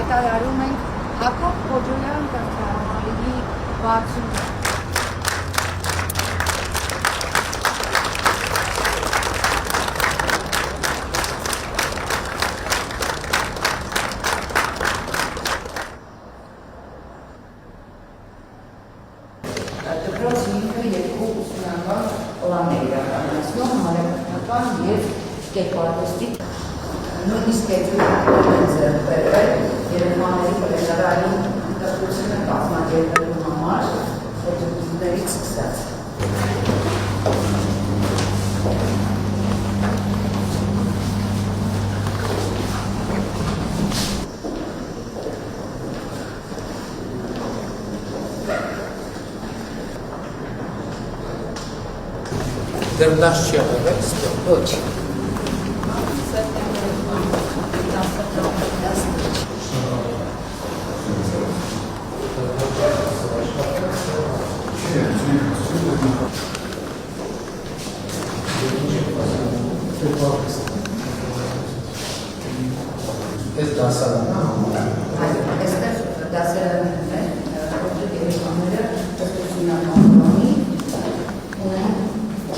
հայտարարում ենք Հակոբ Քոջոյան կրթարանի բացումը։ Դպրոցը ինքը երկու ուսումնական պլաններ իրականացնում հանրապետական և կերպարվեստի նույնիսկ հետևում ձեռք բերվել երեխաների պլանարային դպրոցությունը կազմակերպելու համար հետևումներից սկսած։ Դեռ դաշ չի եղել, ստեղ։ Ոչ։ Ես դասարանն Այստեղ դասարաններն են, որտեղ երեխաները ուսումնական պլանի ունեն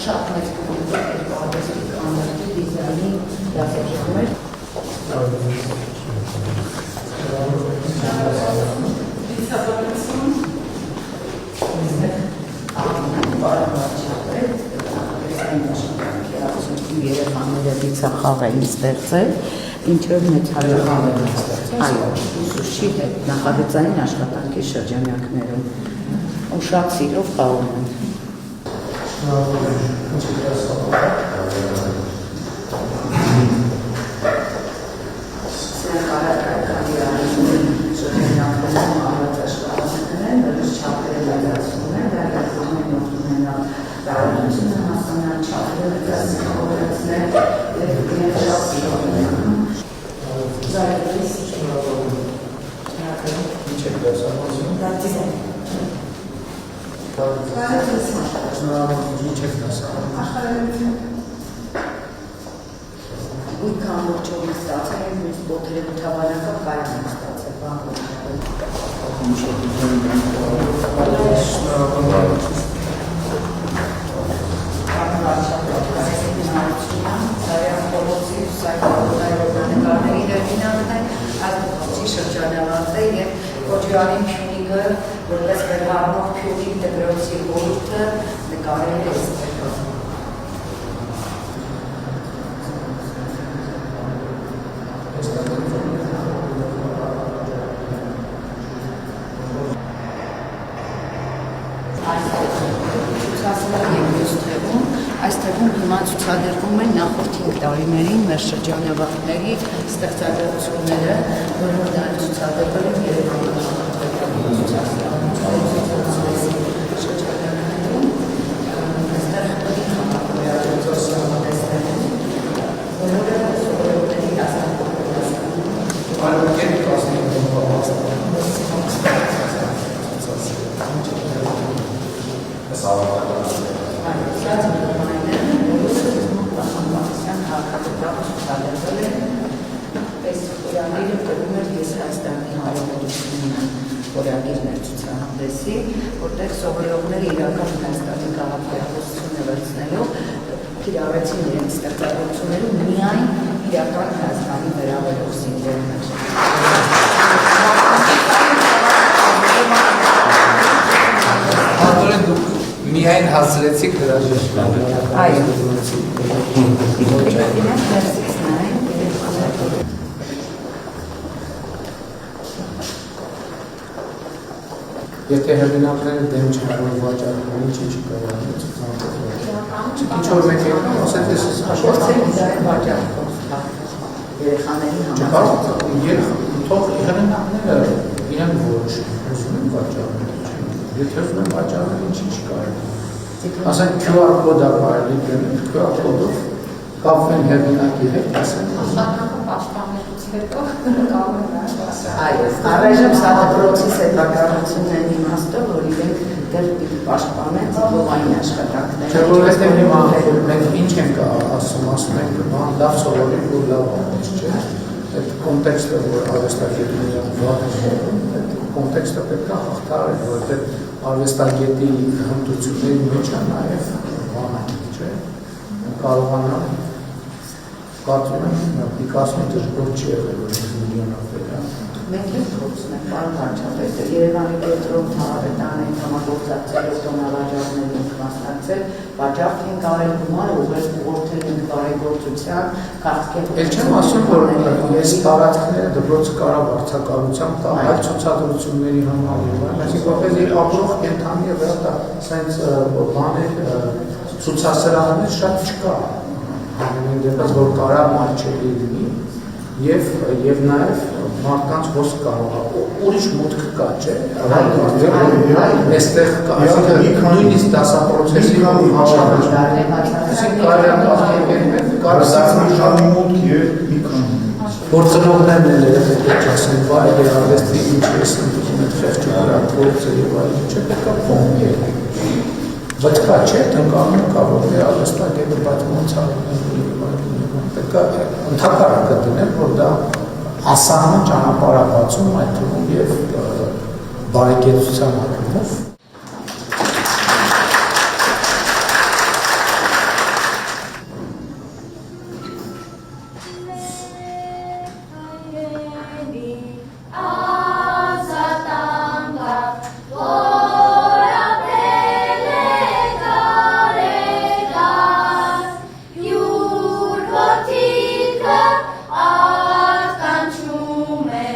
շատ մեծ կերպարվեստի կանոնի դիզայնի դասարաններ։ Երեխաները դիցախաղ էին ստեղծել, ինչով մեծ հարյուրախաղ էին ստեղծել, այո, ուսուցչի հետ նախագծային աշխատանքի շրջանակներում ու շատ սիրով խաղում են։ Ույքան ոչով ստացել են, մյուս բոթերև թավանական կայան են ստացել, Քոջոյանի փյունիկը, որպես վերհարմող փյունիկ դպրոցի խորհուրդը նկարել է այստեղ։ Այս թվում հիմա ցուցադրվում են նախորդ 5 տարիներին մեր շրջանավարտների ստեղծագործությունները, որոնք ցուցադրվել են Երևանում որտեղ սովորողները իրական Հայաստանի քաղաքացիությունը վերցնելով կիրառեցին իրենց ստեղծագործություններում միայն իրական Հայաստանի վերաբերող սիմվոլներ։ Հատորեն դուք միայն հասցրեցիք հրաժեշտել։ Այո։ Եթե հեղինակները դեմ չեն, որ վաճառում ինչի չկարողանում ցուցադրել։ Ինչ որ մեկ եկան, ասել ես աշխատանք դա է վաճառում։ Երեխաների համար։ Թող հեղինակները իրենք որոշեն, ուզում են վաճառել։ Եթե ուզում են վաճառել, ինչի չկարողանում։ Ասեն QR կոդը կարելի դնել, QR կոդով կապվեն հեղինակի հետ, ասեն։ Աշխատանքը պաշտպանելուց հետո կարող են ասել։ Այո, առայժմ սա դպրոցի սեփականությունն իմաստով, որ իրենք դեռ պիտի պաշտպանեն ծովային աշխատանքները։ Չէ, որովհետև հիմա մենք ինչ ենք ասում ենք, լավ սովորի ու լավ անց, չէ։ այդ կոնտեքստը, որ արվեստագետին իրան վատ են, այդ կոնտեքստը պետք է հաղթարել, որովհետև արվեստագետի հմտությունների մեջ է նաև բանը, չէ, կարողանալ կարծում եմ Պիկասոն դժգոհ չի եղել, որ միլիոնով վերա։ Մենք էլ փորձում ենք, պարոն վարչապետ, Երևանի կենտրոն Թաղավետանի համագործակցելով տոնավաճառներին ենք մասնակցել, վաճառք ենք արել, գումար ուղղորդել ենք բարեգործության, քաղցկեղության։ Էլ չեմ ասում, որ ես տարածքները դպրոցը կարա վարձակալությամբ տա, այլ ցուցադրությունների համար եւ այլն, այսինքն որպես ապրող կենթանի եւ դա սենց բաներ ցուցասրահներ շատ չկա։ Համենայն դեպս, որ կարա մարչելի լինի եւ նաեւ մարդկանց ոսկ կարող է ուրիշ մուտք կա, չէ՞։ Այստեղ կա, նույնիսկ դասապրոցեսի գործողներն էլ ասեն, բայ դերավեստի ինչ ես ընդունում այդ խեղճի վրա գործը եւ այլն, չէ՞, պետք է փոխի։ Բայց կա չէ, տնկանում կա, որ դերավեստագետը բայց ոնց պետք է ընդհանրապես դնել, որ դա ասահման ճանապարհաբացում այդ թվում եւ բարեկեցության առումով Կանչում է